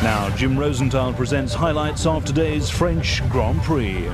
Now, Jim Rosenthal presents highlights of today's French Grand Prix.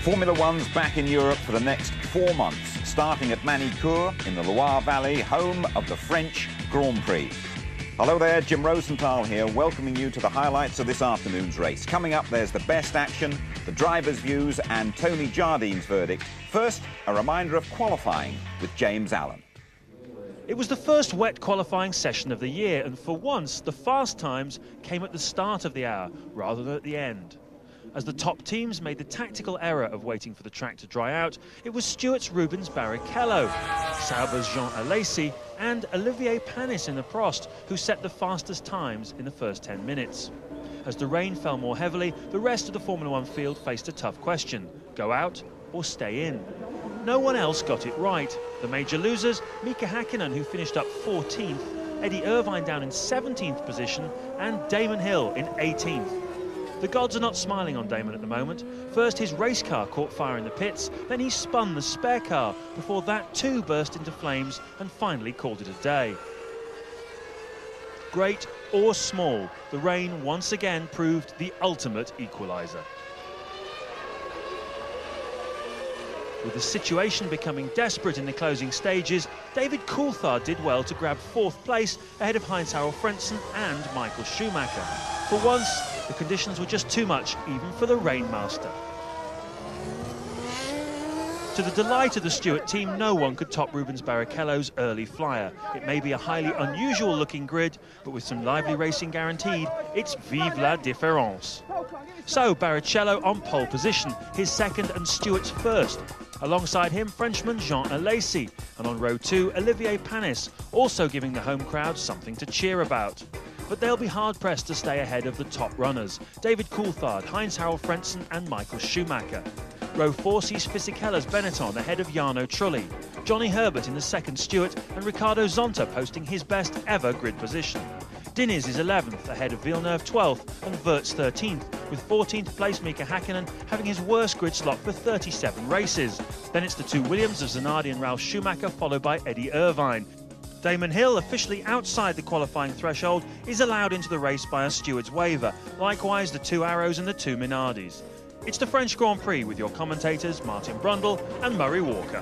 Formula One's back in Europe for the next 4 months, starting at Manicourt in the Loire Valley, home of the French Grand Prix. Hello there, Jim Rosenthal here, welcoming you to the highlights of this afternoon's race. Coming up, there's the best action, the drivers' views and Tony Jardine's verdict. First, a reminder of qualifying with James Allen. It was the first wet qualifying session of the year, and for once, the fast times came at the start of the hour rather than at the end. As the top teams made the tactical error of waiting for the track to dry out, it was Stewart's Rubens Barrichello, Sauber's Jean Alesi and Olivier Panis in the Prost who set the fastest times in the first 10 minutes. As the rain fell more heavily, the rest of the Formula One field faced a tough question: go out or stay in? No one else got it right. The major losers, Mika Hakkinen, who finished up 14th, Eddie Irvine down in 17th position and Damon Hill in 18th. The gods are not smiling on Damon at the moment. First, his race car caught fire in the pits, then he spun the spare car, before that too burst into flames and finally called it a day. Great or small, the rain once again proved the ultimate equaliser. With the situation becoming desperate in the closing stages, David Coulthard did well to grab 4th place ahead of Heinz-Harald Frentzen and Michael Schumacher. For once, the conditions were just too much, even for the Rainmaster. To the delight of the Stewart team, no one could top Rubens Barrichello's early flyer. It may be a highly unusual looking grid, but with some lively racing guaranteed, it's vive la différence. So Barrichello on pole position, his second and Stewart's first. Alongside him, Frenchman Jean Alesi, and on row 2, Olivier Panis, also giving the home crowd something to cheer about. But they'll be hard-pressed to stay ahead of the top runners: David Coulthard, Heinz-Harald Frentzen and Michael Schumacher. Row 4 sees Fisichella's Benetton ahead of Jarno Trulli, Johnny Herbert in the second Stewart and Ricardo Zonta posting his best ever grid position. Diniz is 11th ahead of Villeneuve 12th and Wirtz 13th, with 14th place Mika Hakkinen having his worst grid slot for 37 races. Then it's the two Williams of Zanardi and Ralf Schumacher, followed by Eddie Irvine. Damon Hill, officially outside the qualifying threshold, is allowed into the race by a steward's waiver. Likewise, the two Arrows and the two Minardis. It's the French Grand Prix with your commentators Martin Brundle and Murray Walker.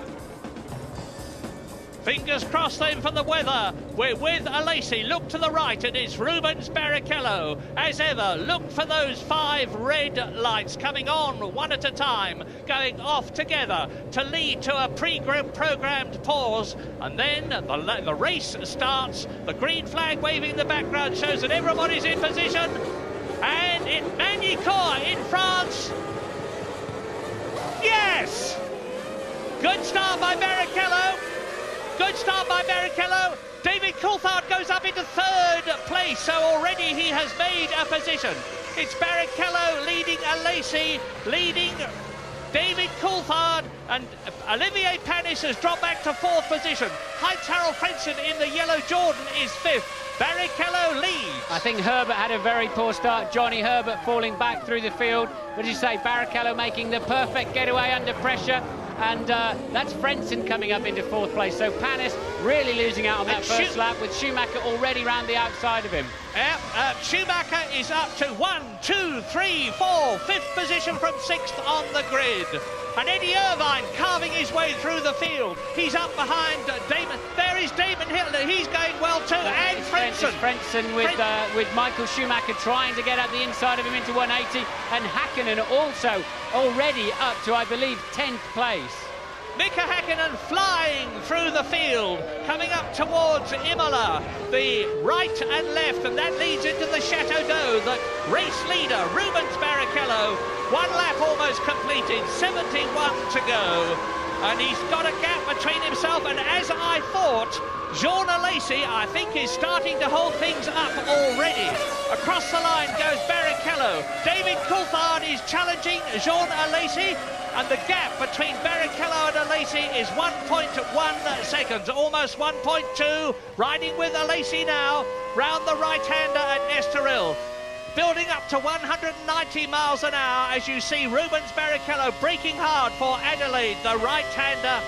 Fingers crossed then for the weather. We're with Alesi. Look to the right, and it's Rubens Barrichello. As ever, look for those 5 red lights coming on one at a time, going off together to lead to a pre-programmed pause. And then the race starts. The green flag waving in the background shows that everybody's in position. And in Manicourt in France. Yes! Good start by Barrichello. Good start by Barrichello. David Coulthard goes up into 3rd place, so already he has made a position. It's Barrichello leading Alesi, leading David Coulthard, and Olivier Panis has dropped back to 4th position. Heinz-Harald Frentzen in the yellow Jordan is 5th. Barrichello leads. I think Herbert had a very poor start. Johnny Herbert falling back through the field. What did you say? Barrichello making the perfect getaway under pressure. And that's Frentzen coming up into 4th place. So Panis really losing out on that first lap, with Schumacher already round the outside of him. Schumacher is up to 1, 2, 3, 4, 5th position from 6th on the grid. And Eddie Irvine carving his way through the field. He's up behind Damon. There is Damon Hill. He's going well too. And Frentzen. Frentzen with Michael Schumacher trying to get at the inside of him into 180. And Häkkinen also already up to, I believe, 10th place. Mika Häkkinen flying through the field, coming up towards Imola, the right and left, and that leads into the Chateau d'Eau. The race leader, Rubens Barrichello, 1 lap almost completed, 71 to go, and he's got a gap between himself and, as I thought, Jean Alesi, I think, is starting to hold things up already. Across the line goes Barrichello. David Coulthard is challenging Jean Alesi, and the gap between Barrichello and Alesi is 1.1 seconds, almost 1.2. Riding with Alesi now, round the right-hander at Estoril. Building up to 190 miles an hour as you see Rubens Barrichello braking hard for Adelaide, the right-hander.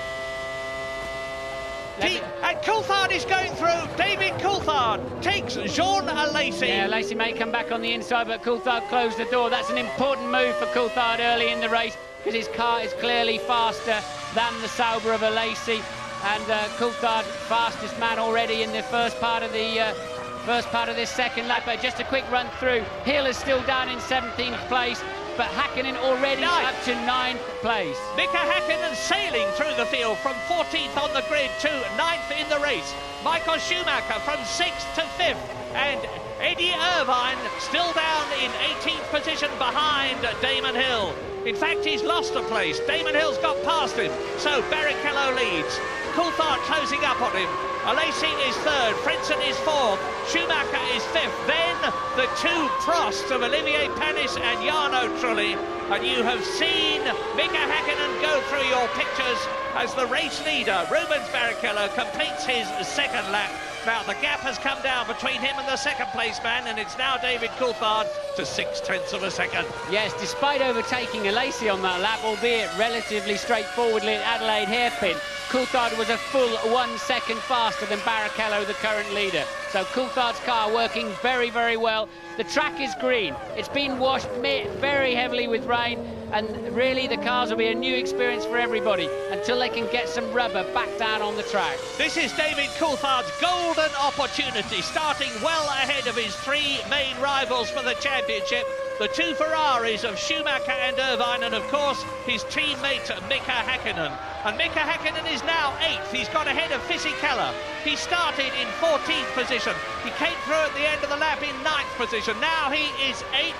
And Coulthard is going through. David Coulthard takes Jean Alesi. Yeah, Alesi may come back on the inside, but Coulthard closed the door. That's an important move for Coulthard early in the race, because his car is clearly faster than the Sauber of Alesi. And Coulthard, fastest man already in the first part of this second lap. But just a quick run through. Hill is still down in 17th place, but Häkkinen already up to 9th place. Mika Häkkinen sailing through the field from 14th on the grid to 9th in the race. Michael Schumacher from 6th to 5th, and Eddie Irvine still down in 18th position behind Damon Hill. In fact, he's lost a place. Damon Hill's got past him, so Barrichello leads. Coulthard closing up on him. Alesi is 3rd, Frentzen is 4th, Schumacher is 5th. Then the 2 Prosts of Olivier Panis and Jarno Trulli. And you have seen Mika Häkkinen go through your pictures as the race leader, Rubens Barrichello, completes his 2nd lap. Now the gap has come down between him and the 2nd place man, and it's now David Coulthard to 0.6 of a second. Yes, despite overtaking Alesi on that lap, albeit relatively straightforwardly at Adelaide hairpin, Coulthard was a full 1 second faster than Barrichello, the current leader. So Coulthard's car working very, very well. The track is green. It's been washed very heavily with rain, and really the cars will be a new experience for everybody until they can get some rubber back down on the track. This is David Coulthard's golden opportunity, starting well ahead of his 3 main rivals for the championship. The 2 Ferraris of Schumacher and Irvine, and of course his teammate Mika Häkkinen. And Mika Häkkinen is now 8th. He's got ahead of Fisichella. He started in 14th position. He came through at the end of the lap in 9th position. Now he is 8th.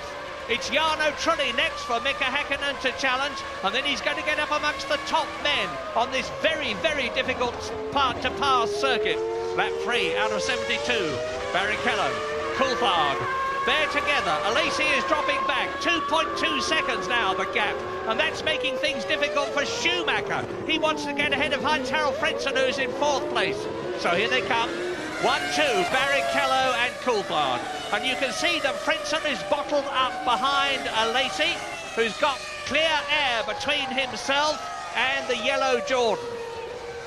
It's Jarno Trulli next for Mika Häkkinen to challenge, and then he's going to get up amongst the top men on this very, very difficult part to pass circuit. Lap 3 out of 72. Barrichello, Coulthard, they're together. Alesi is dropping back. 2.2 seconds now, the gap. And that's making things difficult for Schumacher. He wants to get ahead of Heinz-Harald Frentzen, who's in 4th place. So here they come. 1-2, Barrichello and Coulthard. And you can see that Frentzen is bottled up behind Alesi, who's got clear air between himself and the yellow Jordan.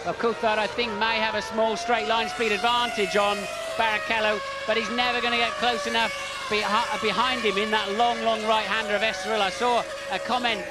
Well, Coulthard, I think, may have a small straight line speed advantage on Barrichello, but he's never going to get close enough behind him in that long right-hander of Estoril. I saw a comment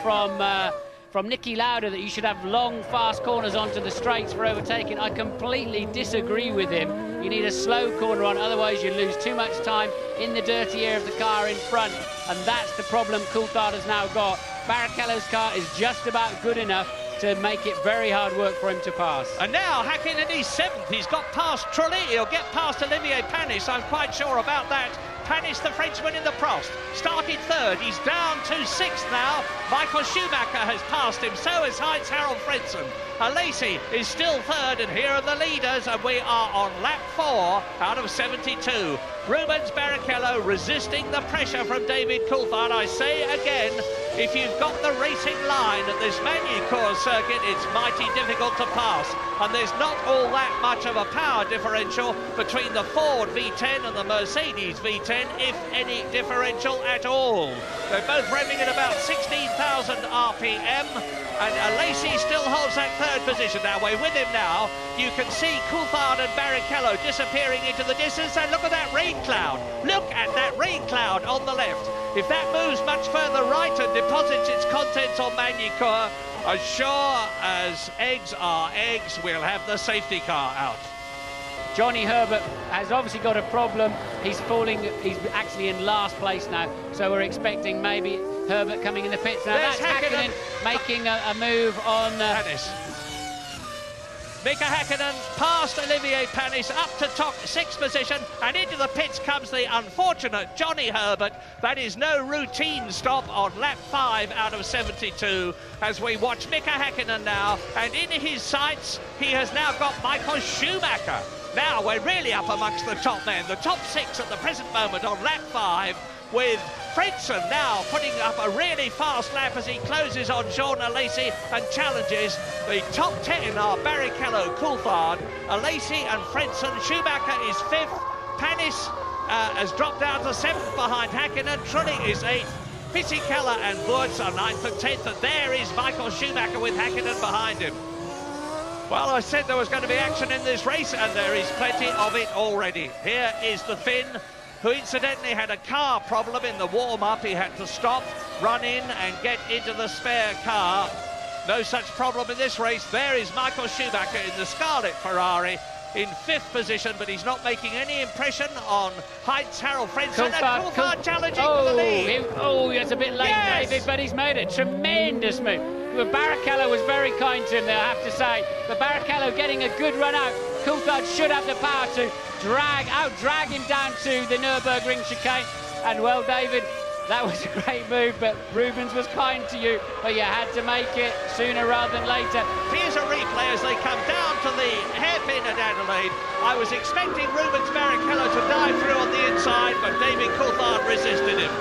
from Nicky Lauda that you should have long, fast corners onto the straights for overtaking. I completely disagree with him. You need a slow corner on, otherwise you lose too much time in the dirty air of the car in front, and that's the problem Coulthard has now got. Barrichello's car is just about good enough to make it very hard work for him to pass. And now Häkkinen is 7th. He's got past Trulli. He'll get past Olivier Panis. I'm quite sure about that. Panis, the Frenchman in the Prost, started 3rd. He's down to 6th now. Michael Schumacher has passed him. So has Heinz-Harald Frentzen. Alesi is still 3rd, and here are the leaders, and we are on lap 4 out of 72. Rubens Barrichello resisting the pressure from David Coulthard. I say again, if you've got the racing line at this Magny-Cours circuit, it's mighty difficult to pass. And there's not all that much of a power differential between the Ford V10 and the Mercedes V10, if any differential at all. They're both revving at about 16,000 RPM, and Alesi still holds that 3rd position. Now we're with him now. You can see Coulthard and Barrichello disappearing into the distance, and look at that rain cloud. Look at that rain cloud on the left. If that moves much further right and deposits its contents on Magny-Cours, As sure as eggs are eggs, we'll have the safety car out. Johnny Herbert has obviously got a problem. He's falling, he's actually in last place now, so we're expecting maybe Herbert coming in the pits now. There's That's Hakkinen making a move on Panis. Mika Hakkinen past Olivier Panis up to top 6th position, and into the pits comes the unfortunate Johnny Herbert. That is no routine stop on lap 5 out of 72 as we watch Mika Hakkinen now, and in his sights he has now got Michael Schumacher. Now we're really up amongst the top men, the top 6 at the present moment on lap 5, with Frentzen now putting up a really fast lap as he closes on Jean Alesi and challenges. The top 10 are Barrichello, Coulthard, Alesi and Frentzen. Schumacher is 5th. Panis has dropped down to 7th behind Hakkinen. Trulli is 8th. Fisichella and Wurz are 9th and 10th. And there is Michael Schumacher with Hakkinen behind him. Well, I said there was going to be action in this race, and there is plenty of it already. Here is the Finn, who incidentally had a car problem in the warm-up. He had to stop, run in and get into the spare car. No such problem in this race. There is Michael Schumacher in the Scarlet Ferrari in 5th position, but he's not making any impression on Heinz-Harald Frentzen. And Coulthard challenging for the lead. It's a bit late, yes, David, but he's made a tremendous move. But Barrichello was very kind to him there, I have to say. But Barrichello getting a good run out. Coulthard should have the power to out-drag him down to the Nürburgring chicane. And well, David, that was a great move, but Rubens was kind to you, but you had to make it sooner rather than later. Here's a replay as they come down to the hairpin at Adelaide. I was expecting Rubens Barrichello to dive through on the inside, but David Coulthard resisted him.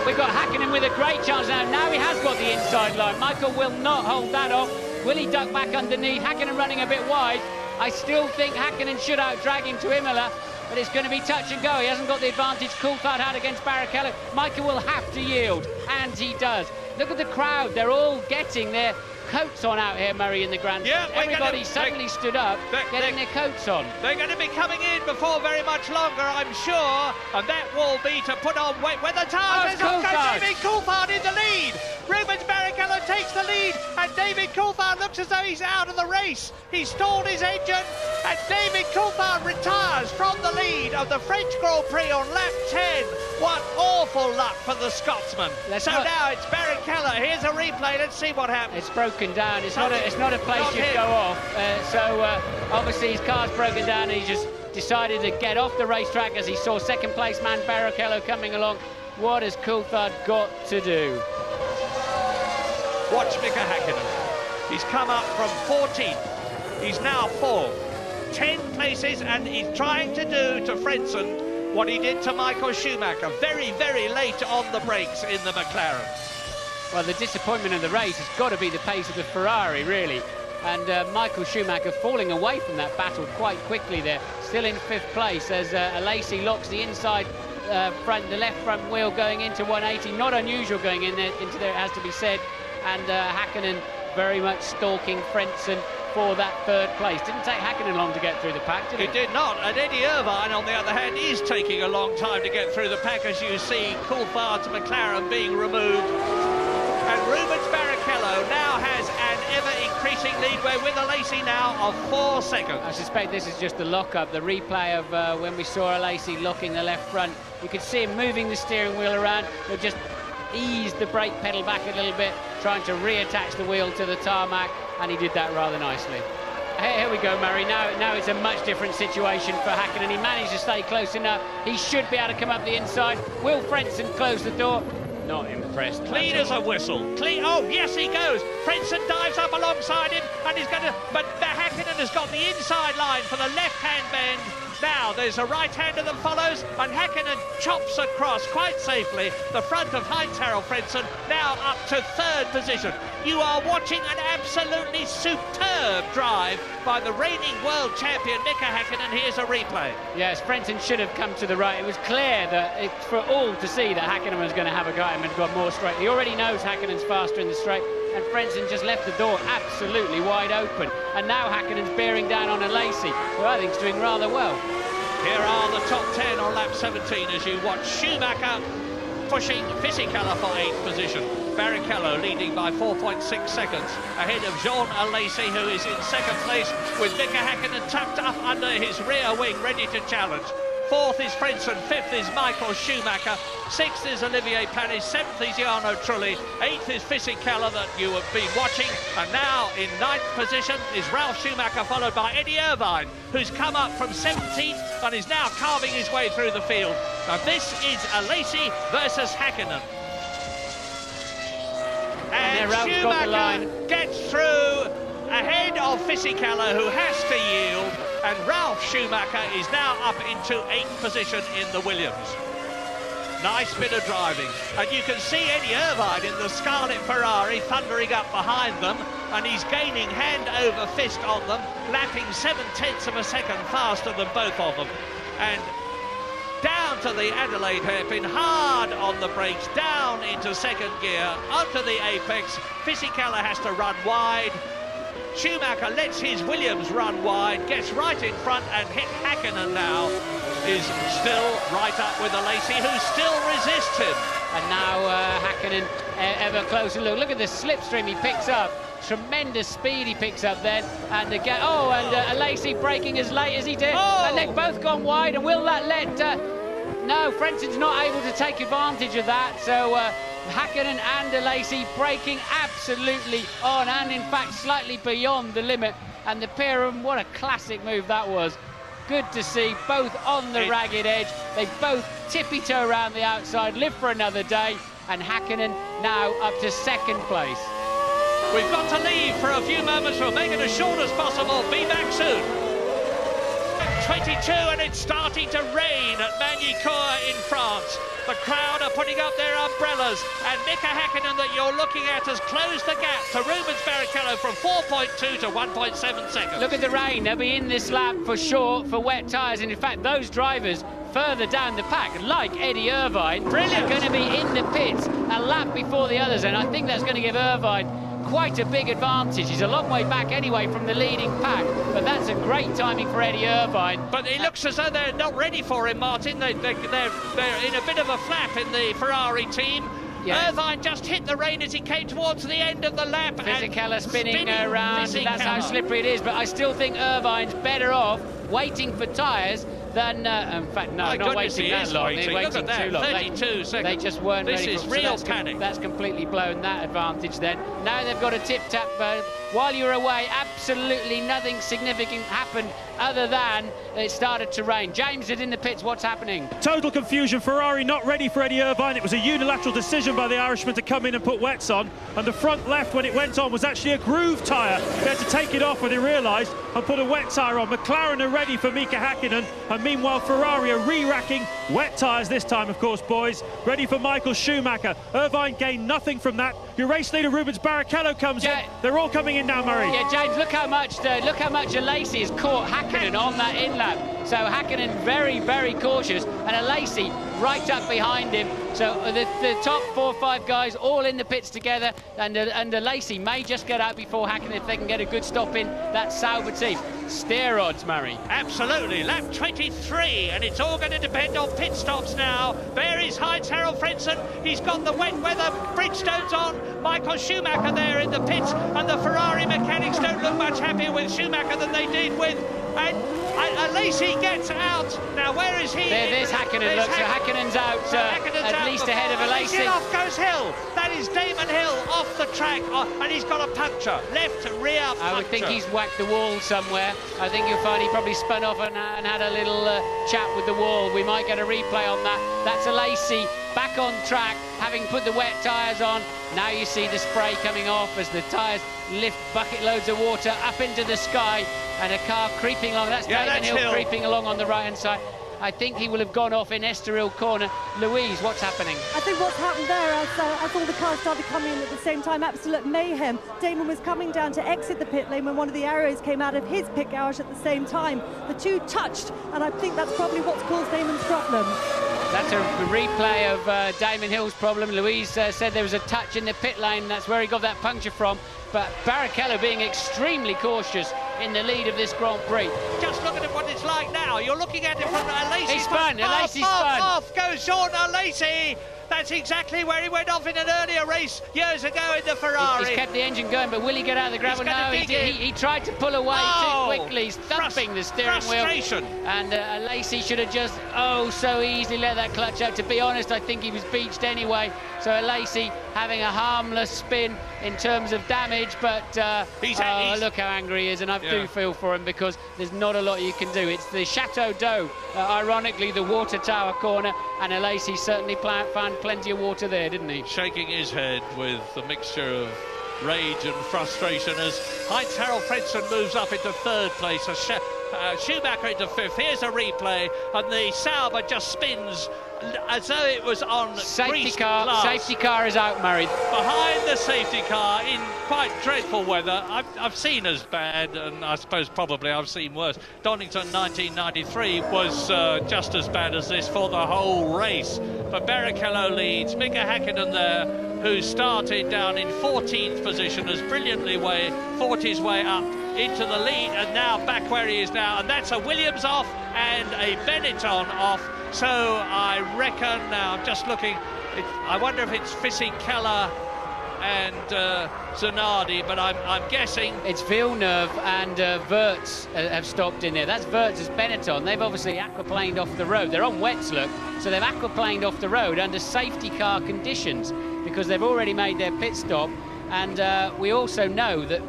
We've got Hakkinen with a great chance now. Now he has got the inside line. Michael will not hold that off. Will he duck back underneath? Hakkinen running a bit wide. I still think Hakkinen should out-drag him to Imola, but it's going to be touch and go. He hasn't got the advantage Coulthard had against Barrichello. Michael will have to yield, and he does. Look at the crowd. They're all getting their coats on out here, Murray, in the Grand Prix. Yeah, everybody suddenly stood up, getting their coats on. They're going to be coming in before very much longer, I'm sure, and that will be to put on weight with the tires. David Coulthard in the lead. Rubens Barrichello takes the lead, and David Coulthard looks as though he's out of the race. He stalled his engine, and David Coulthard retires from the lead of the French Grand Prix on lap 10. What awful luck for the Scotsman. Now it's Barrichello. Here's a replay. Let's see what happens. It's broken down. It's not a place you'd go off. Obviously his car's broken down, and he just decided to get off the racetrack as he saw second place man Barrichello coming along. What has Coulthard got to do? Watch Mika Hakkinen. He's come up from 14th. He's now 4th. 10 places, and he's trying to do to Frentzen what he did to Michael Schumacher. Very, very late on the brakes in the McLaren. Well, the disappointment of the race has got to be the pace of the Ferrari, really. And Michael Schumacher falling away from that battle quite quickly there. Still in 5th place as Alesi locks the inside the left front wheel going into 180. Not unusual going into there, it has to be said. And Hakkinen very much stalking Frentzen for that 3rd place. Didn't take Hakkinen long to get through the pack, did it? It did not. And Eddie Irvine, on the other hand, is taking a long time to get through the pack, as you see Coulthard's McLaren being removed. And Rubens Barrichello now has an ever-increasing lead. We're with Alesi now of 4 seconds. I suspect this is just the lock-up, the replay of when we saw Alesi locking the left front. You could see him moving the steering wheel around. They've just eased the brake pedal back a little bit, trying to reattach the wheel to the tarmac, and he did that rather nicely. Here we go, Murray. Now it's a much different situation for Hakkinen. He managed to stay close enough. He should be able to come up the inside. Will Frentzen close the door? Not impressed. Clean as a whistle. Clean. Oh, yes, he goes. Frentzen dives up alongside him, and he's going to... But Hakkinen has got the inside line for the left-hand bend. Now there's a right-hander that follows, and Hakkinen chops across quite safely the front of Heinz-Harald Frentzen, now up to 3rd position. You are watching an absolutely superb drive by the reigning world champion Mika Hakkinen. Here's a replay. Yes, Frentzen should have come to the right. It was clear that it's for all to see that Hakkinen was going to have a go at him and got more straight. He already knows Hakkinen's faster in the straight, and Frentzen just left the door absolutely wide open. And now Hakkinen's bearing down on Alesi, who I think is doing rather well. Here are the top 10 on lap 17 as you watch Schumacher pushing Fisichella for 8th position. Barrichello leading by 4.6 seconds ahead of Jean Alesi, who is in 2nd place, with Mika Häkkinen tucked up under his rear wing, ready to challenge. 4th is Frentzen, 5th is Michael Schumacher, 6th is Olivier Panis, 7th is Jarno Trulli, 8th is Fisichella that you have been watching, and now in 9th position is Ralf Schumacher, followed by Eddie Irvine, who's come up from 17th and is now carving his way through the field. Now this is Alesi versus Häkkinen. And Schumacher gets through ahead of Fisichella, who has to yield, and Ralf Schumacher is now up into 8th position in the Williams. Nice bit of driving, and you can see Eddie Irvine in the Scarlet Ferrari thundering up behind them, and he's gaining hand over fist on them, lapping 7/10 of a second faster than both of them. And down to the Adelaide hairpin, hard on the brakes, down into 2nd gear, onto the apex. Fisichella has to run wide. Schumacher lets his Williams run wide, gets right in front, and Häkkinen now is still right up with Alesi, who still resists him. And now Häkkinen ever closer. Look at the slipstream he picks up. Tremendous speed he picks up then. And again, Alesi braking as late as he did. Oh! And they've both gone wide, and will that let... No, Frentzen's not able to take advantage of that, so Häkkinen and Alesi braking absolutely on, and in fact slightly beyond the limit. And the pair of them, what a classic move that was. Good to see, both on the ragged edge. They both tippy-toe around the outside, live for another day, and Häkkinen now up to 2nd place. We've got to leave for a few moments. We'll make it as short as possible. Be back soon. 22, and it's starting to rain at Magny-Cours in France. The crowd are putting up their umbrellas, and Mika Häkkinen that you're looking at has closed the gap to Rubens Barrichello from 4.2 to 1.7 seconds. Look at the rain. They'll be in this lap for sure for wet tyres, and in fact those drivers further down the pack, like Eddie Irvine, are going to be in the pits a lap before the others, and I think that's going to give Irvine quite a big advantage. He's a long way back anyway from the leading pack, but that's a great timing for Eddie Irvine. But it looks as though they're not ready for him, Martin. They're in a bit of a flap in the Ferrari team. Yeah. Irvine just hit the rain as he came towards the end of the lap. Fisichella spinning around, and that's how slippery it is, but I still think Irvine's better off waiting for tyres than, in fact, no, not waiting that long. They're waiting too long. 32 seconds. They just weren't ready. This is real panic. That's completely blown that advantage then. Now they've got a tip-tap. While you were away, absolutely nothing significant happened other than it started to rain. James is in the pits. What's happening? Total confusion. Ferrari not ready for Eddie Irvine. It was a unilateral decision by the Irishman to come in and put wets on. And the front left, when it went on, was actually a groove tyre. They had to take it off when they realised and put a wet tyre on. McLaren are ready for Mika Häkkinen. And meanwhile, Ferrari are re-racking wet tyres this time, of course, boys. Ready for Michael Schumacher. Irvine gained nothing from that. Your race leader, Rubens Barrichello, comes in. They're all coming in now, Murray. Yeah, James, look how much Alesi has caught Häkkinen on that in-lap. So Häkkinen very, very cautious, and Alesi right up behind him. So the top 4 or 5 guys all in the pits together, and Alesi may just get out before Häkkinen if they can get a good stop in that Sauber team. Steer odds, Murray. Absolutely. Lap 23, and it's all going to depend on pit stops now. There is Heinz-Harald Frentzen. He's got the wet weather Bridgestones on. Michael Schumacher there in the pits, and the Ferrari mechanics don't look much happier with Schumacher than they did with. And Alesi gets out. Now, where is he? There's Häkkinen. Look, so Häkkinen's out, at least ahead of Alesi. Off goes Hill. That is Damon Hill off the track, and he's got a puncture. Left rear puncture. I would think he's whacked the wall somewhere. I think you'll find he probably spun off and had a little chat with the wall. We might get a replay on that. That's Alesi back on track, having put the wet tyres on. Now you see the spray coming off as the tyres lift bucket loads of water up into the sky, and a car creeping along. That's Damon Hill creeping along on the right-hand side. I think he will have gone off in Estoril corner. Louise, what's happening? I think what's happened there, as all the cars started coming in at the same time, absolute mayhem. Damon was coming down to exit the pit lane when one of the arrows came out of his pit garage at the same time. The two touched, and I think that's probably what's caused Damon's problem. That's a replay of Damon Hill's problem. Louise said there was a touch in the pit lane. That's where he got that puncture from. But Barrichello being extremely cautious in the lead of this Grand Prix. Just looking at what it's like now. You're looking at it from Alesi. He spun. Alesi spun. Off goes Jean Alesi. That's exactly where he went off in an earlier race years ago in the Ferrari. He's kept the engine going, but will he get out of the gravel? No, he tried to pull away too quickly. He's thumping the steering wheel. And Lacey should have just, so easily let that clutch out. To be honest, I think he was beached anyway. So Lacey having a harmless spin in terms of damage, but look how angry he is, and I do feel for him, because there's not a lot you can do. It's the Chateau d'Eau, ironically, the water tower corner, and Lacey certainly found plenty of water there, didn't he? Shaking his head with a mixture of rage and frustration as Heinz-Harald Frentzen moves up into third place, Schumacher into fifth. Here's a replay, and the Sauber just spins as though it was on safety car. Safety car is out, Murray. Behind the safety car in quite dreadful weather. I've seen as bad, and I suppose probably I've seen worse. Donington 1993 was just as bad as this for the whole race. But Barrichello leads. Mika Häkkinen there, who started down in 14th position, has brilliantly fought his way up into the lead, and now back where he is now. And that's a Williams off and a Benetton off. So I reckon, now I'm just looking, I wonder if it's Fisichella and Zanardi, but I'm guessing it's Villeneuve and Wirtz have stopped in there. That's Wirtz's Benetton. They've obviously aquaplaned off the road. They're on wets, look, so they've aquaplaned off the road under safety car conditions, because they've already made their pit stop. And we also know that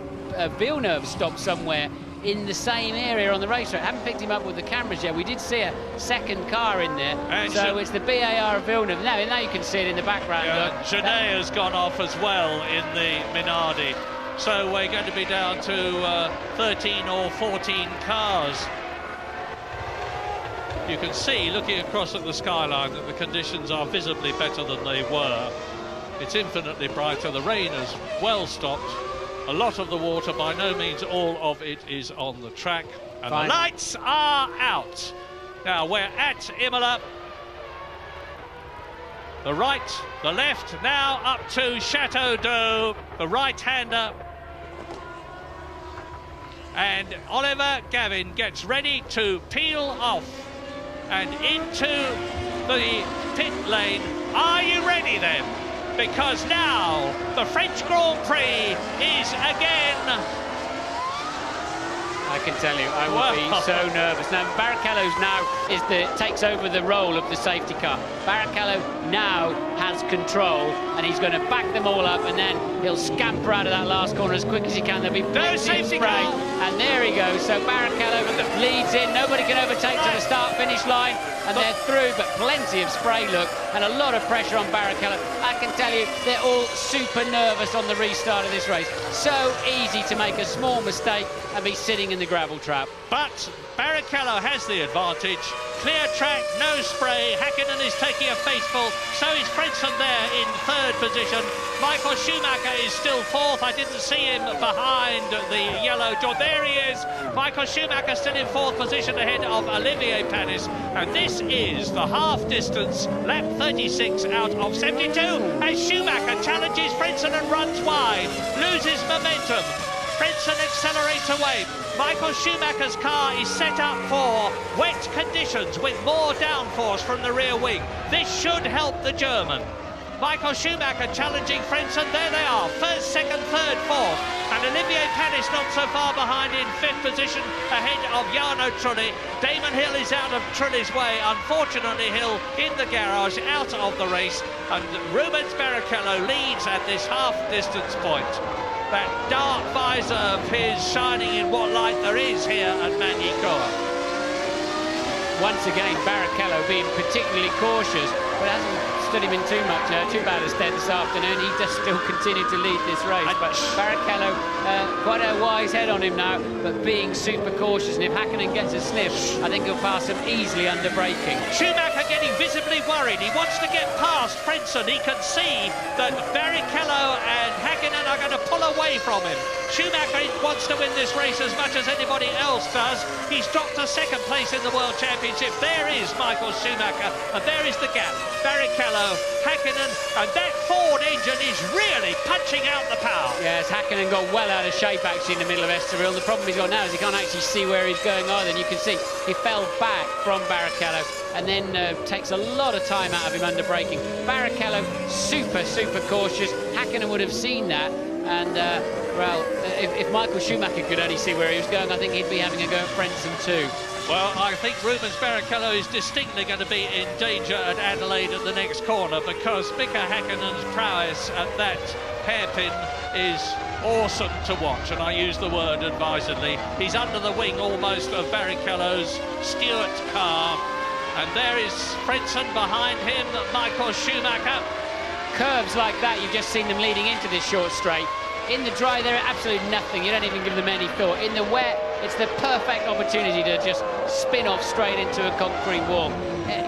Villeneuve stopped somewhere in the same area on the racetrack. I haven't picked him up with the cameras yet. We did see a second car in there. And so it's the BAR of Villeneuve. Now you can see it in the background. Genet has gone off as well in the Minardi. So we're going to be down to 13 or 14 cars. You can see, looking across at the skyline, that the conditions are visibly better than they were. It's infinitely brighter. The rain has well stopped. A lot of the water, by no means all of it, is on the track. And the lights are out. Now we're at Imola. The right, the left, now up to Chateau d'Eau, the right-hander. And Oliver Gavin gets ready to peel off and into the pit lane. Are you ready then? Because now the French Grand Prix is again. I can tell you, I will be so nervous. Now, Barrichello's takes over the role of the safety car. Barrichello now has control, and he's going to back them all up, and then he'll scamper out of that last corner as quick as he can. There'll be plenty of spray, and there he goes. So Barrichello leads in. Nobody can overtake to the start-finish line, and they're through, but plenty of spray, look, and a lot of pressure on Barrichello. I can tell you, they're all super nervous on the restart of this race. So easy to make a small mistake and be sitting in the gravel trap. But Barrichello has the advantage. Clear track, no spray. Häkkinen is taking a faceful. So is Frentzen there in third position. Michael Schumacher is still fourth. I didn't see him behind the yellow door. There he is. Michael Schumacher still in fourth position ahead of Olivier Panis. And this is the half distance, lap 36 out of 72. As Schumacher challenges Frentzen and runs wide, loses momentum. Frentzen accelerates away. Michael Schumacher's car is set up for wet conditions with more downforce from the rear wing. This should help the German. Michael Schumacher challenging Frentzen. There they are, first, second, third, fourth. And Olivier Panis not so far behind in fifth position ahead of Jarno Trulli. Damon Hill is out of Trulli's way. Unfortunately, Hill in the garage, out of the race. And Rubens Barrichello leads at this half-distance point. That dark visor of his shining in what light there is here at Magny-Cours. Once again, Barrichello being particularly cautious, but hasn't stood him in too bad a stead this afternoon. He does still continue to lead this race, but Barrichello, quite a wise head on him now, but being super cautious, and if Häkkinen gets a sniff, I think he'll pass him easily under braking. Schumacher getting visibly worried. He wants to get past Frentzen. He can see that Barrichello and Häkkinen are going to pull away from him. Schumacher wants to win this race as much as anybody else does. He's dropped to second place in the World Championship. There is Michael Schumacher, and there is the gap. Barrichello, Häkkinen, and that Ford engine is really punching out the power. Yes, Hakkinen got well out of shape actually in the middle of Estoril. The problem he's got now is he can't actually see where he's going either. And you can see he fell back from Barrichello and then takes a lot of time out of him under braking. Barrichello super cautious. Hakkinen would have seen that, and well, if Michael Schumacher could only see where he was going, I think he'd be having a go at Frentzen too. Well, I think Rubens Barrichello is distinctly going to be in danger at Adelaide at the next corner, because Mika Häkkinen's prowess at that hairpin is awesome to watch, and I use the word advisedly. He's under the wing almost of Barrichello's Stewart car, and there is Frentzen behind him, Michael Schumacher. Curves like that, you've just seen them leading into this short straight. In the dry, they're absolutely nothing. You don't even give them any thought. In the wet, it's the perfect opportunity to just spin off straight into a concrete wall.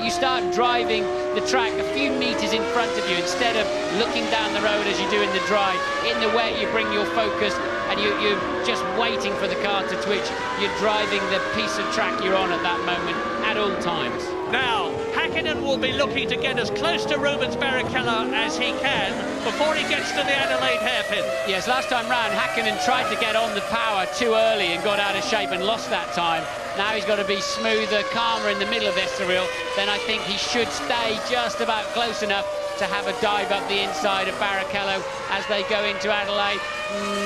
You start driving the track a few meters in front of you instead of looking down the road as you do in the dry. In the wet, you bring your focus and you're just waiting for the car to twitch. You're driving the piece of track you're on at that moment at all times. Now, Häkkinen will be looking to get as close to Rubens Barrichello as he can before he gets to the Adelaide hairpin. Yes, last time round, Häkkinen tried to get on the power too early and got out of shape and lost that time. Now he's got to be smoother, calmer in the middle of Estoril. Then I think he should stay just about close enough to have a dive up the inside of Barrichello as they go into Adelaide.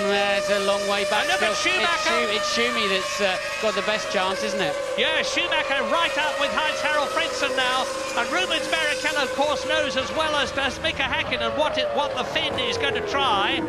There's a long way back. Look at Schumacher. It's Schumi that's got the best chance, isn't it? Yeah, Schumacher right up with Heinz-Harald Frentzen now. And Rubens Barrichello, of course, knows as well as does Mika Häkkinen what the Finn is going to try.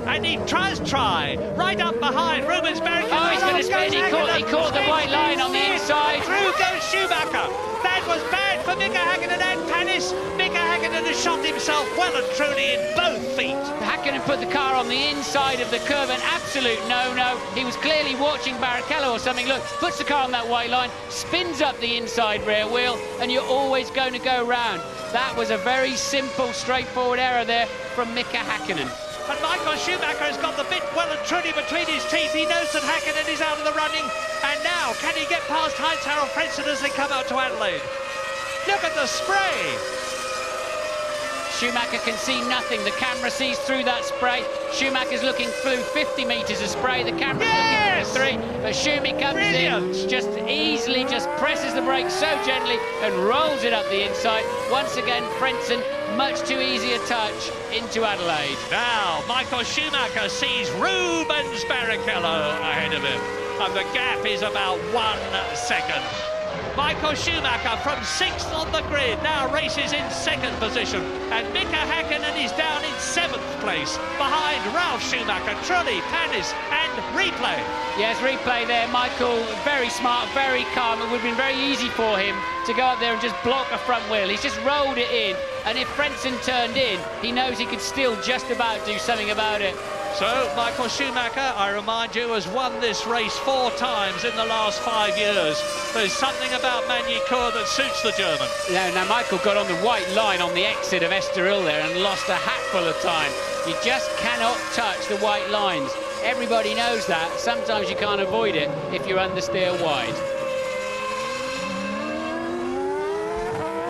And he tries right up behind Rubens Barrichello. Oh, he's going to spin. He caught the white line on the inside. Through goes Schumacher. That was bad for Mika Häkkinen and Panis. Mika Häkkinen has shot himself well and truly in both feet. Häkkinen put the car on the inside of the curve, an absolute no-no. He was clearly watching Barrichello or something. Look, puts the car on that white line, spins up the inside rear wheel, and you're always going to go round. That was a very simple, straightforward error there from Mika Häkkinen. And Michael Schumacher has got the bit well and truly between his teeth. He knows that Häkkinen is out of the running. And now, can he get past Heinz-Harald Frentzen as they come out to Adelaide? Look at the spray. Schumacher can see nothing. The camera sees through that spray. Schumacher's looking through 50 metres of spray. The camera's looking through 3. But Schumi comes in, just easily, just presses the brake so gently and rolls it up the inside. Once again, Frentzen, much too easy a touch into Adelaide. Now, Michael Schumacher sees Rubens Barrichello ahead of him. And the gap is about 1 second. Michael Schumacher from 6th on the grid now races in 2nd position, and Mika Häkkinen is down in 7th place behind Ralf Schumacher, Trulli, Panis and Replay. Yes, Replay there. Michael, very smart, very calm. It would have been very easy for him to go up there and just block a front wheel. He's just rolled it in, and if Frentzen turned in, he knows he could still just about do something about it. So, Michael Schumacher, I remind you, has won this race 4 times in the last 5 years. There's something about Magny-Cours that suits the German. Yeah, now Michael got on the white line on the exit of Estoril there and lost a hatful of time. You just cannot touch the white lines. Everybody knows that. Sometimes you can't avoid it if you're understeer wide.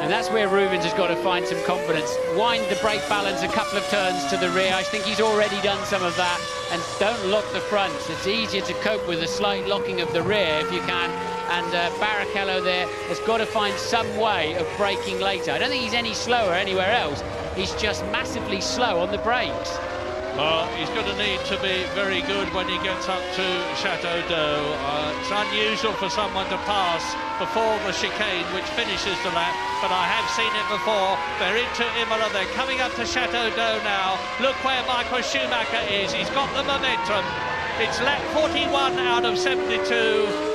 And that's where Rubens has got to find some confidence. Wind the brake balance a couple of turns to the rear. I think he's already done some of that. And don't lock the fronts. It's easier to cope with a slight locking of the rear if you can. And Barrichello there has got to find some way of braking later. I don't think he's any slower anywhere else. He's just massively slow on the brakes. Well, he's going to need to be very good when he gets up to Chateau d'Eau. It's unusual for someone to pass before the chicane, which finishes the lap, but I have seen it before. They're into Imola, they're coming up to Chateau d'Eau now. Look where Michael Schumacher is, he's got the momentum. It's lap 41 out of 72.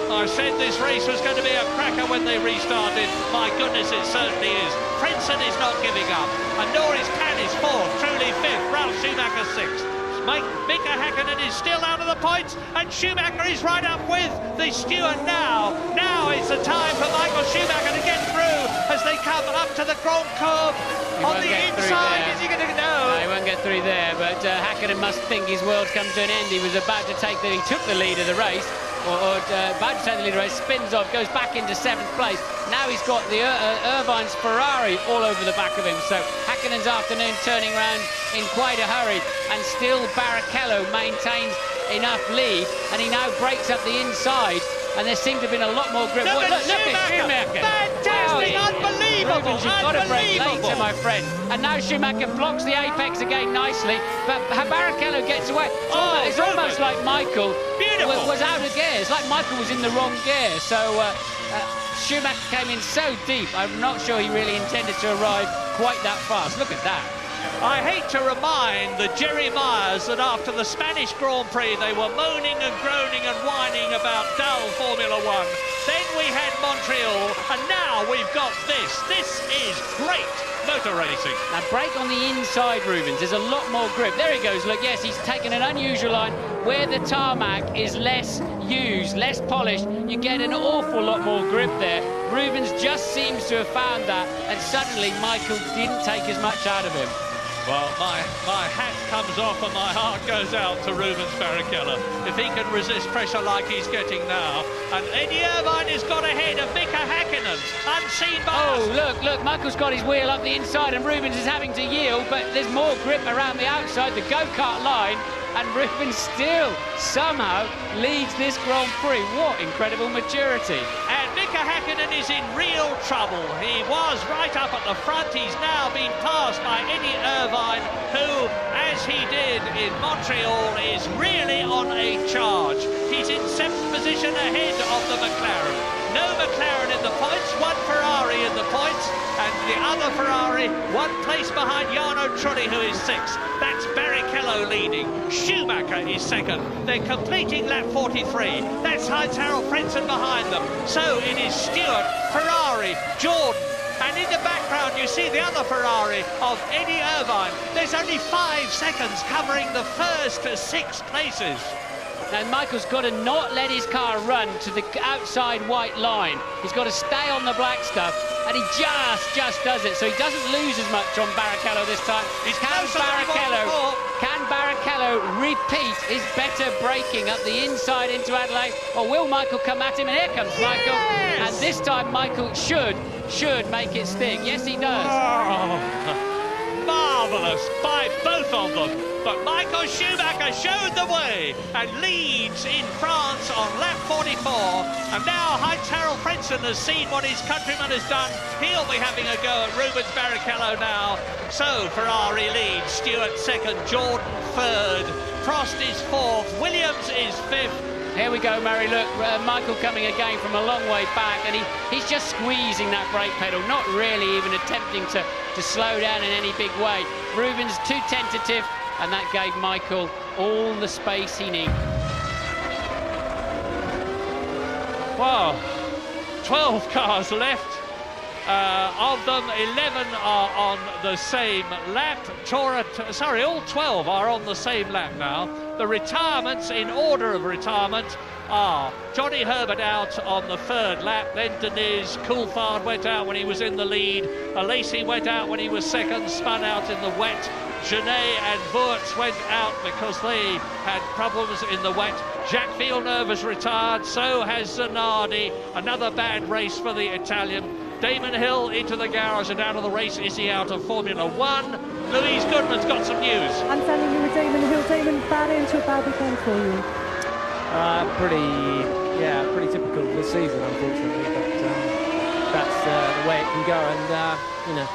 I said this race was going to be a cracker when they restarted. My goodness, it certainly is. Frentzen is not giving up, and nor is Panis 4th, Trulli 5th, Ralf Schumacher 6th. Mika Häkkinen is still out of the points, and Schumacher is right up with the Stewart now. Now is the time for Michael Schumacher to get through as they come up to the Grand Curve. On the inside, is he going to know? No, he won't get through there, but Häkkinen must think his world's come to an end. He was about to he took the lead of the race, or about to take the lead race, spins off, goes back into 7th place. Now he's got the Irvine's Ferrari all over the back of him. So Häkkänen's afternoon turning around in quite a hurry, and still Barrichello maintains enough lead, and he now breaks up the inside, and there seemed to have been a lot more grip. Look at Schumacher! Fantastic, unbelievable, Rubens, you've got to break later, my friend. And now Schumacher blocks the apex again nicely, but Barrichello gets away. It's almost like Michael was out of gear. It's like Michael was in the wrong gear. So Schumacher came in so deep, I'm not sure he really intended to arrive quite that fast. Look at that. I hate to remind the Jerry Myers that after the Spanish Grand Prix they were moaning and groaning and whining about dull Formula One. Then we had Montreal, and now we've got this. This is great motor racing. Now break on the inside, Rubens. There's a lot more grip. There he goes. Look, yes, he's taken an unusual line where the tarmac is less used, less polished. You get an awful lot more grip there. Rubens just seems to have found that, and suddenly Michael didn't take as much out of him. Well, my hat comes off and my heart goes out to Rubens Barrichello. If he can resist pressure like he's getting now. And Eddie Irvine has got ahead of Mika Häkkinen, unseen by us. Look, Michael's got his wheel up the inside and Rubens is having to yield, but there's more grip around the outside, the go-kart line, and Rubens still somehow leads this Grand Prix. What incredible maturity. And Mika Häkkinen is in real trouble. He was right up at the front. He's now been passed by Eddie Irvine, who, as he did in Montreal, is really on a charge. He's in 7th position ahead of the McLaren. No McLaren in the points, one Ferrari in the points, and the other Ferrari 1 place behind Jarno Trulli, who is 6th. That's Barrichello leading. Schumacher is 2nd. They're completing lap 43. That's Heinz-Harald Frentzen behind them. So it is Stewart, Ferrari, Jordan, and in the background you see the other Ferrari of Eddie Irvine. There's only 5 seconds covering the first 6 places. Now Michael's got to not let his car run to the outside white line. He's got to stay on the black stuff, and he just does it. So he doesn't lose as much on Barrichello this time. Can Barrichello repeat his better braking up the inside into Adelaide, or will Michael come at him? And here comes Michael, and this time Michael should make it stick. Yes, he does. Oh, marvellous by both of them. But Michael Schumacher showed the way and leads in France on lap 44. And now Heinz-Harald Frentzen has seen what his countryman has done. He'll be having a go at Rubens Barrichello now. So Ferrari leads, Stewart 2nd, Jordan 3rd, Prost is 4th, Williams is 5th. Here we go, Murray. Look, Michael coming again from a long way back, and he's just squeezing that brake pedal, not really even attempting to slow down in any big way. Rubens too tentative, and that gave Michael all the space he needed. Well, 12 cars left. Of them, 11 are on the same lap. All 12 are on the same lap now. The retirements, in order of retirement, are Johnny Herbert out on the 3rd lap, then Deniz, Coulthard went out when he was in the lead, Alesi went out when he was 2nd, spun out in the wet, Genet and Wurz went out because they had problems in the wet. Jacques Villeneuve has retired, so has Zanardi. Another bad race for the Italian. Damon Hill into the garage and out of the race. Is he out of Formula One? Louise Goodman's got some news. I'm standing here with Damon Hill. Damon, bad into a bad weekend for you. Pretty typical of this season, unfortunately. But that's the way it can go. And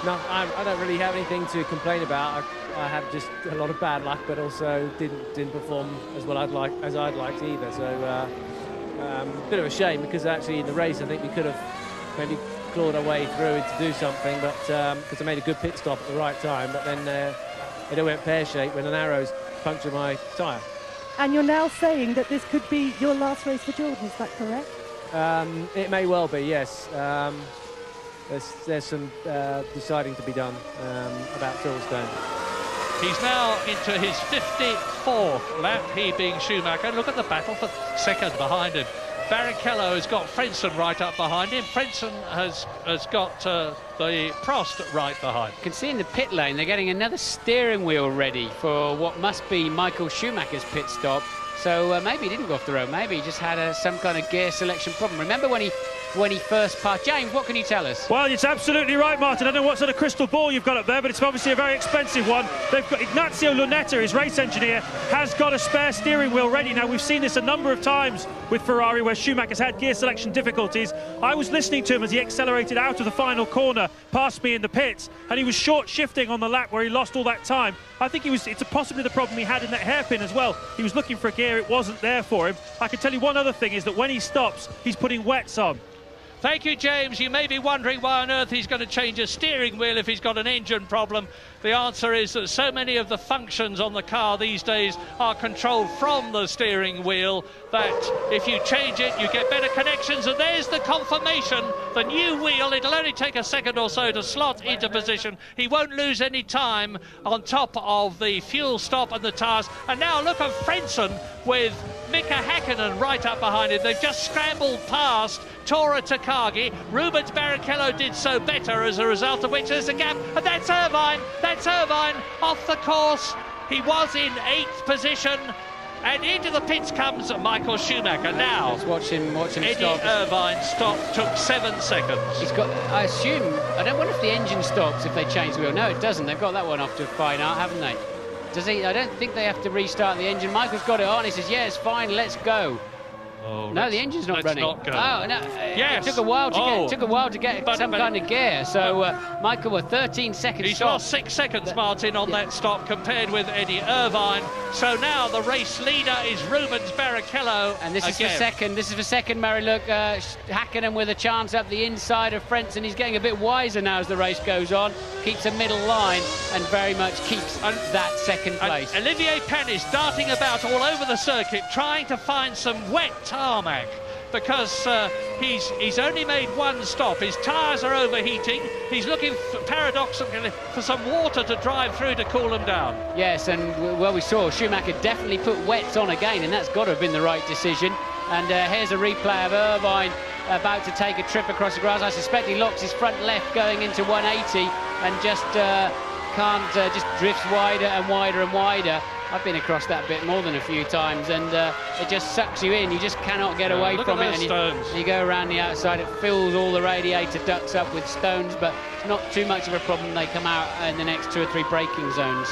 no, I don't really have anything to complain about. I have just a lot of bad luck, but also didn't perform as well as I'd liked either. So a bit of a shame, because actually in the race I think we could have maybe clawed our way through to do something, but because I made a good pit stop at the right time, but then it all went pear-shaped when an arrow's punctured my tyre. And you're now saying that this could be your last race for Jordan, is that correct? It may well be, yes. There's some deciding to be done about Silverstone. He's now into his 54th lap, he being Schumacher. Look at the battle for 2nd behind him. Barrichello has got Frentzen right up behind him. Frentzen has got the Prost right behind. You can see in the pit lane they're getting another steering wheel ready for what must be Michael Schumacher's pit stop. So maybe he didn't go off the road. Maybe he just had some kind of gear selection problem. Remember when he first passed? James, what can you tell us? Well, it's absolutely right, Martin. I don't know what sort of crystal ball you've got up there, but it's obviously a very expensive one. They've got Ignazio Lunetta, his race engineer, has got a spare steering wheel ready. Now, we've seen this a number of times with Ferrari where Schumacher's had gear selection difficulties. I was listening to him as he accelerated out of the final corner past me in the pits, and he was short shifting on the lap where he lost all that time. I think it's possibly the problem he had in that hairpin as well. He was looking for a gear, it wasn't there for him. I can tell you one other thing is that when he stops, he's putting wets on. Thank you, James. You may be wondering why on earth he's going to change a steering wheel if he's got an engine problem. The answer is that so many of the functions on the car these days are controlled from the steering wheel that if you change it, you get better connections. And there's the confirmation. The new wheel, it'll only take a second or so to slot into position. He won't lose any time on top of the fuel stop and the tyres. And now look at Frentzen with Mika Häkkinen right up behind him. They've just scrambled past Tora Takagi. Rubens Barrichello did so better, as a result of which there's a gap. And that's Irvine. That's Irvine off the course. He was in 8th position. And into the pits comes Michael Schumacher. Now, let's watch him Eddie stop. Irvine took 7 seconds. He's got, I don't wonder if the engine stops if they change the wheel. No, it doesn't. They've got that one off to a fine art, haven't they? Does he? I don't think they have to restart the engine. Michael's got it on. He says, yeah, it's fine, let's go. Oh, no, the engine's not running. Not go. Oh, no. Yes. It took a while to get some kind of gear. So Michael with 13 seconds. He's lost 6 seconds, Martin, on that stop compared with Eddie Irvine. So now the race leader is Rubens Barrichello. And this is for second. This is for second, Murray. Look, Häkkinen with a chance up the inside of Frentzen. He's getting a bit wiser now as the race goes on. Keeps a middle line and very much keeps that second place. Olivier Panis darting about all over the circuit, trying to find some wet tarmac, because he's only made one stop. His tyres are overheating. He's looking paradoxically for some water to drive through to cool them down. Yes, and well, we saw Schumacher definitely put wets on again, and that's got to have been the right decision. And here's a replay of Irvine about to take a trip across the grass. I suspect he locks his front left going into 180 and just just drifts wider and wider and wider. I've been across that bit more than a few times, and it just sucks you in. You just cannot get away from it. And you go around the outside, it fills all the radiator ducts up with stones, but it's not too much of a problem. They come out in the next 2 or 3 braking zones.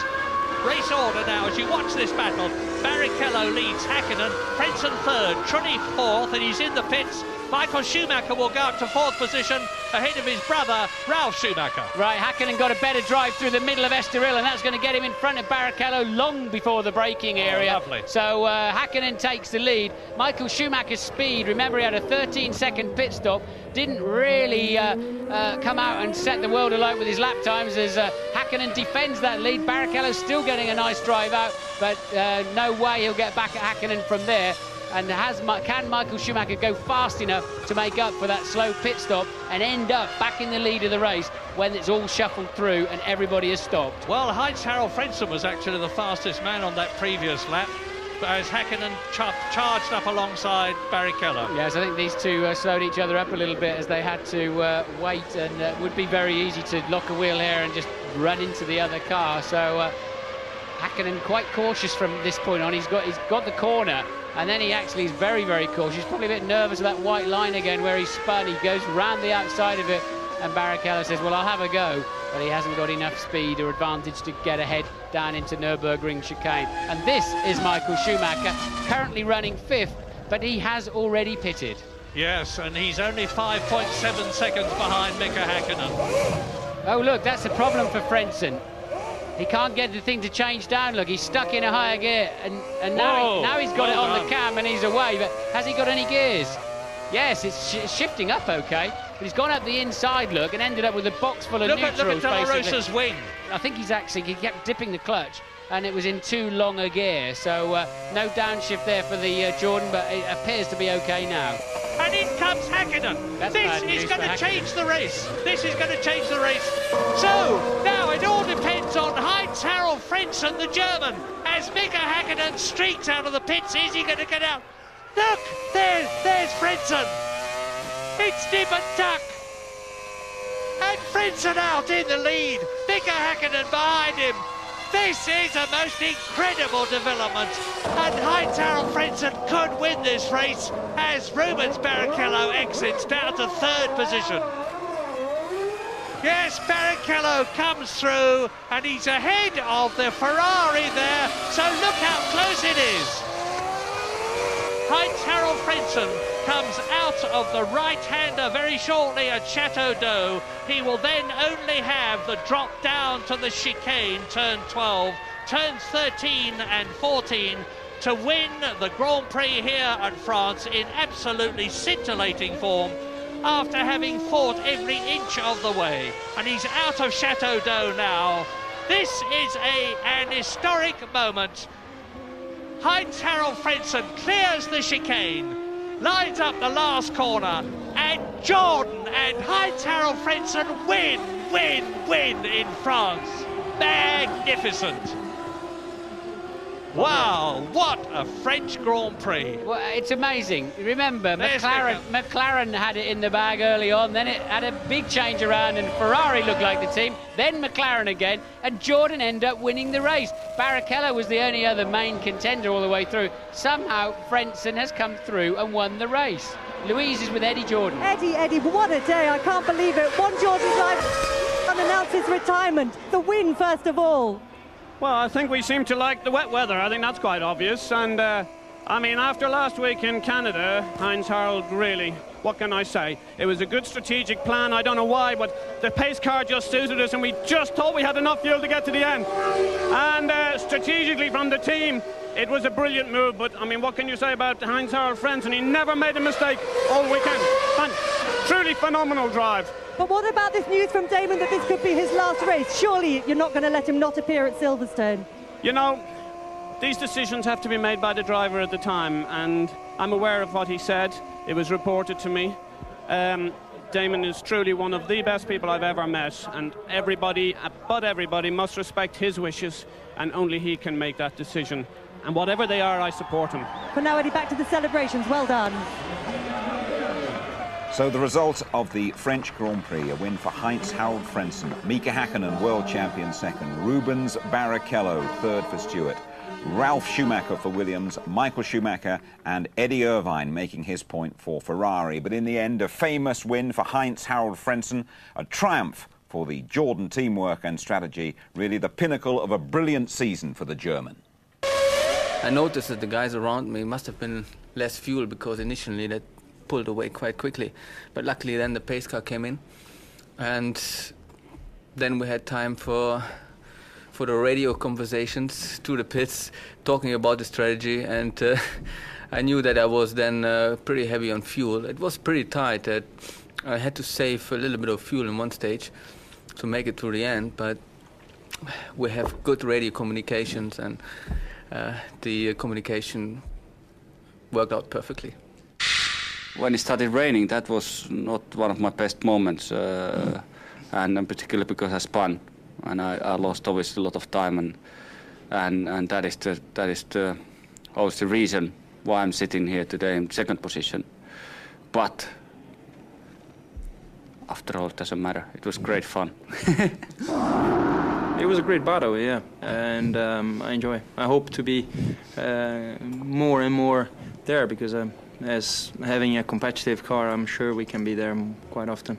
Race order now as you watch this battle. Barrichello leads Häkkinen, Frentzen 3rd, Trulli 4th, and he's in the pits. Michael Schumacher will go up to 4th position ahead of his brother, Ralf Schumacher. Right, Häkkinen got a better drive through the middle of Estoril, and that's going to get him in front of Barrichello long before the braking area. Lovely. So Häkkinen takes the lead. Michael Schumacher's speed, remember he had a 13-second pit stop, didn't really come out and set the world alight with his lap times as Häkkinen defends that lead. Barrichello's still getting a nice drive out, but no way he'll get back at Häkkinen from there. And can Michael Schumacher go fast enough to make up for that slow pit stop and end up back in the lead of the race when it's all shuffled through and everybody has stopped? Well, Heinz-Harald Frentzen was actually the fastest man on that previous lap, as Häkkinen charged up alongside Barrichello. Yes, I think these two slowed each other up a little bit as they had to wait, and it would be very easy to lock a wheel here and just run into the other car. So Häkkinen quite cautious from this point on. He's got the corner, and then he actually is very, very cautious. Probably a bit nervous of that white line again where he spun. He goes round the outside of it, and Barrichello says, well, I'll have a go. But he hasn't got enough speed or advantage to get ahead down into Nürburgring chicane. And this is Michael Schumacher, currently running 5th, but he has already pitted. Yes, and he's only 5.7 seconds behind Mika Häkkinen. Oh, look, that's a problem for Frentzen. He can't get the thing to change down. Look, he's stuck in a higher gear, and now he's got it on the cam and he's away. But has he got any gears? Yes, it's shifting up okay, but he's gone up the inside, look, and ended up with a box full of neutrals. Look at De La Rosa's wing. I think he kept dipping the clutch, and it was in too long a gear. So no downshift there for the Jordan, but it appears to be okay now. And in comes Häkkinen. This is going to change the race. This is going to change the race. So now it all depends on Heinz-Harald Frentzen, the German, as Mika Häkkinen streaks out of the pits. Is he going to get out? Look, there's Frentzen. It's nip and tuck. And Frentzen out in the lead. Mika Häkkinen behind him. This is a most incredible development, and Heinz-Harald Frentzen could win this race as Rubens Barrichello exits down to third position. Yes, Barrichello comes through, and he's ahead of the Ferrari there, so look how close it is. Heinz-Harald Frentzen comes out of the right-hander very shortly at Chateau d'Eau. He will then only have the drop down to the chicane, turn 12, turns 13 and 14, to win the Grand Prix here at France in absolutely scintillating form, after having fought every inch of the way. And he's out of Chateau d'Eau now. This is an historic moment. Heinz-Harald Frentzen clears the chicane, lines up the last corner, and Jordan and Heinz-Harald Frentzen win in France. Magnificent. Wow, what a French Grand Prix. Well, it's amazing. Remember, McLaren had it in the bag early on, then it had a big change around and Ferrari looked like the team, then McLaren again, and Jordan ended up winning the race. Barrichello was the only other main contender all the way through. Somehow, Frentzen has come through and won the race. Louise is with Eddie Jordan. Eddie, what a day. I can't believe it. One Jordan driver announced his retirement. The win, first of all. Well, I think we seem to like the wet weather. I think that's quite obvious. And, I mean, after last week in Canada, Heinz-Harald really, what can I say? It was a good strategic plan. I don't know why, but the pace car just suited us, and we just thought we had enough fuel to get to the end. And strategically from the team, it was a brilliant move. But, I mean, what can you say about Heinz-Harald Frentzen? He never made a mistake all weekend. And truly phenomenal drive. But what about this news from Damon that this could be his last race? Surely you're not going to let him not appear at Silverstone. You know, these decisions have to be made by the driver at the time, and I'm aware of what he said. It was reported to me. Damon is truly one of the best people I've ever met, and everybody, but everybody, must respect his wishes, and only he can make that decision. And whatever they are, I support him. But now, Eddie, back to the celebrations. Well done. So the result of the French Grand Prix, a win for Heinz-Harald Frentzen, Mika Häkkinen, world champion second, Rubens Barrichello, third for Stewart, Ralf Schumacher for Williams, Michael Schumacher and Eddie Irvine making his point for Ferrari. But in the end, a famous win for Heinz-Harald Frentzen, a triumph for the Jordan teamwork and strategy, really the pinnacle of a brilliant season for the German. I noticed that the guys around me must have been less fuel because initially they pulled away quite quickly, but luckily then the pace car came in, and then we had time for the radio conversations to the pits, talking about the strategy, and I knew that I was then pretty heavy on fuel. It was pretty tight. That I had to save a little bit of fuel in one stage to make it to the end, but we have good radio communications, and the communication worked out perfectly. When it started raining, that was not one of my best moments, and particularly because I spun, and I lost obviously a lot of time, and that is the obviously reason why I'm sitting here today in second position. But after all, it doesn't matter. It was great fun. It was a great battle, yeah, and I enjoy. I hope to be more and more there, because as having a competitive car, I'm sure we can be there quite often.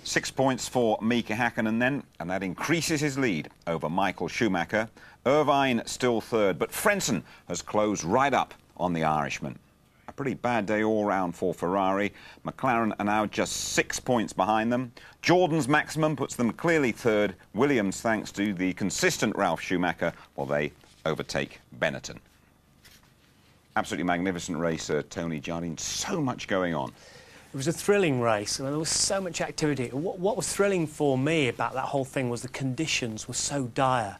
6 points for Mika Häkkinen then, and that increases his lead over Michael Schumacher. Irvine still third, but Frentzen has closed right up on the Irishman. A pretty bad day all round for Ferrari. McLaren are now just 6 points behind them. Jordan's maximum puts them clearly third. Williams, thanks to the consistent Ralf Schumacher, well, they overtake Benetton. Absolutely magnificent race, Tony Jardine. So much going on. It was a thrilling race, and there was so much activity. What was thrilling for me about that whole thing was the conditions were so dire.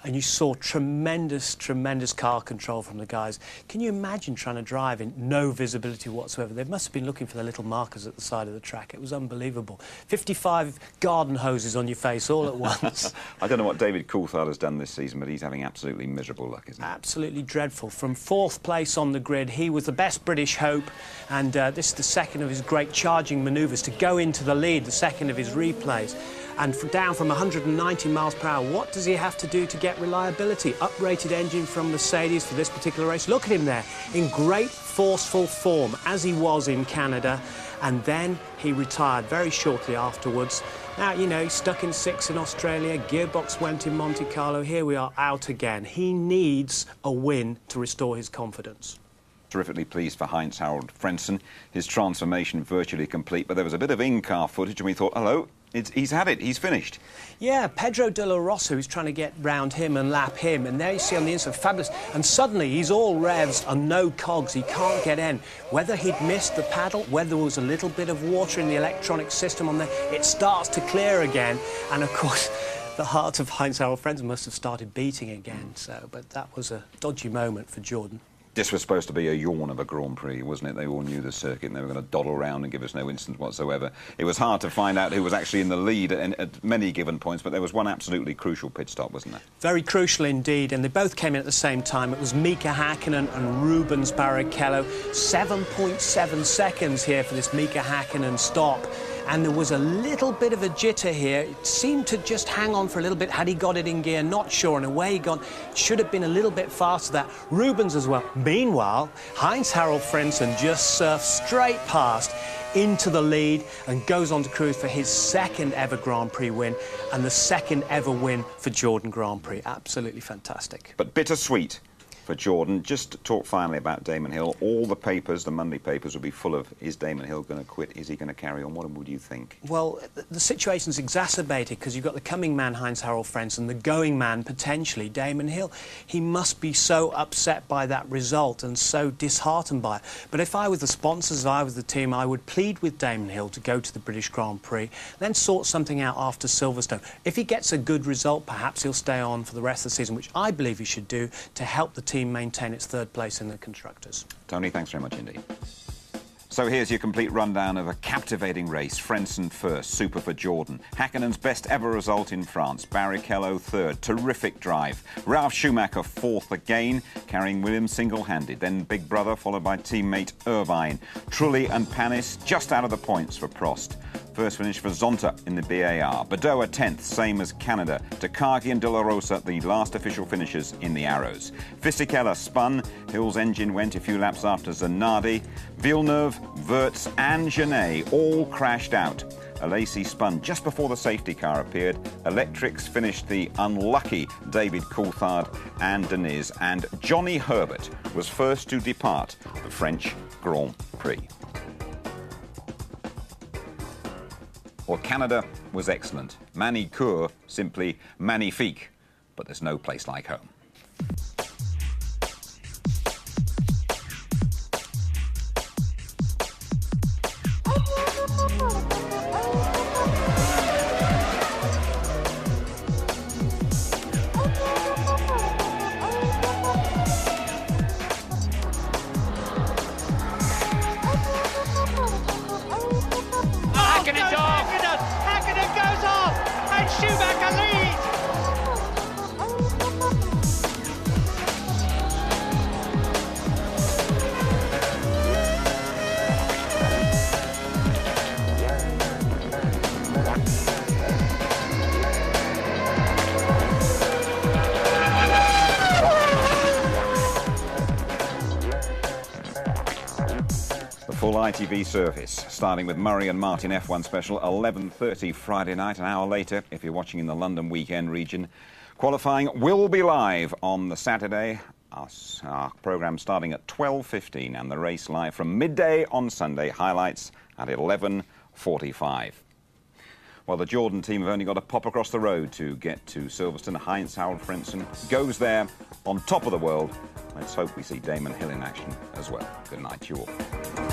and you saw tremendous car control from the guys. Can you imagine trying to drive in no visibility whatsoever? They must have been looking for the little markers at the side of the track. It was unbelievable. 55 garden hoses on your face all at once. I don't know what David Coulthard has done this season, but he's having absolutely miserable luck, isn't he? Absolutely dreadful. From 4th place on the grid, he was the best British hope, and this is the second of his great charging manoeuvres to go into the lead, the second of his replays. And down from 190 miles per hour, what does he have to do to get reliability? Uprated engine from Mercedes for this particular race. Look at him there, in great forceful form, as he was in Canada. And then he retired very shortly afterwards. Now, you know, he's stuck in 6th in Australia, gearbox went in Monte Carlo, here we are out again. He needs a win to restore his confidence. Terrifically pleased for Heinz-Harald Frentzen. His transformation virtually complete, but there was a bit of in-car footage and we thought, hello, he's had it, he's finished. Yeah, Pedro de la Rosa, who's trying to get round him and lap him, and there you see on the inside, fabulous. And suddenly he's all revs and no cogs, he can't get in. Whether he'd missed the paddle, whether there was a little bit of water in the electronic system on there, it starts to clear again. And of course, the heart of Heinz-Harald Frentzen must have started beating again. So, but that was a dodgy moment for Jordan. This was supposed to be a yawn of a Grand Prix, wasn't it? They all knew the circuit and they were going to dawdle around and give us no instance whatsoever. It was hard to find out who was actually in the lead at many given points, but there was one absolutely crucial pit stop, wasn't there? Very crucial indeed, and they both came in at the same time. It was Mika Hakkinen and Rubens Barrichello. 7.7 seconds here for this Mika Hakkinen stop. And there was a little bit of a jitter here. It seemed to just hang on for a little bit. Had he got it in gear? Not sure. And away he gone. Should have been a little bit faster. That Rubens as well. Meanwhile, Heinz-Harald Frentzen just surfed straight past into the lead and goes on to cruise for his 2nd ever Grand Prix win and the 2nd ever win for Jordan Grand Prix. Absolutely fantastic. But bittersweet for Jordan. Just to talk finally about Damon Hill. All the papers, the Monday papers, will be full of, is Damon Hill going to quit? Is he going to carry on? What would you think? Well, the situation's exacerbated because you've got the coming man, Heinz-Harald Frentzen, the going man, potentially, Damon Hill. He must be so upset by that result and so disheartened by it. But if I was the sponsors, if I was the team, I would plead with Damon Hill to go to the British Grand Prix, then sort something out after Silverstone. If he gets a good result, perhaps he'll stay on for the rest of the season, which I believe he should do to help the team maintain its 3rd place in the constructors. Tony, thanks very much indeed. So here's your complete rundown of a captivating race. Frentzen first, super for Jordan. Hakkinen's best ever result in France. Barrichello 3rd, terrific drive. Ralf Schumacher 4th again, carrying Williams single-handed. Then Big Brother, followed by teammate Irvine. Trulli and Panis just out of the points for Prost. First finish for Zonta in the BAR. Badoa 10th, same as Canada. Takagi and De La Rosa, the last official finishers in the Arrows. Fisichella spun. Hill's engine went a few laps after Zanardi. Villeneuve, Wirtz and Genet all crashed out. Alesi spun just before the safety car appeared. Electrics finished the unlucky David Coulthard and Deniz. And Johnny Herbert was first to depart the French Grand Prix. Well, Canada was excellent. Manicourt, simply magnifique. But there's no place like home. Schumacher leads! Full ITV service, starting with Murray and Martin F1 special, 11:30 Friday night. An hour later, if you're watching in the London weekend region. Qualifying will be live on the Saturday. Our programme starting at 12:15 and the race live from midday on Sunday. Highlights at 11:45. Well, the Jordan team have only got to pop across the road to get to Silverstone. Heinz-Harald Frentzen goes there on top of the world. Let's hope we see Damon Hill in action as well. Good night to you all.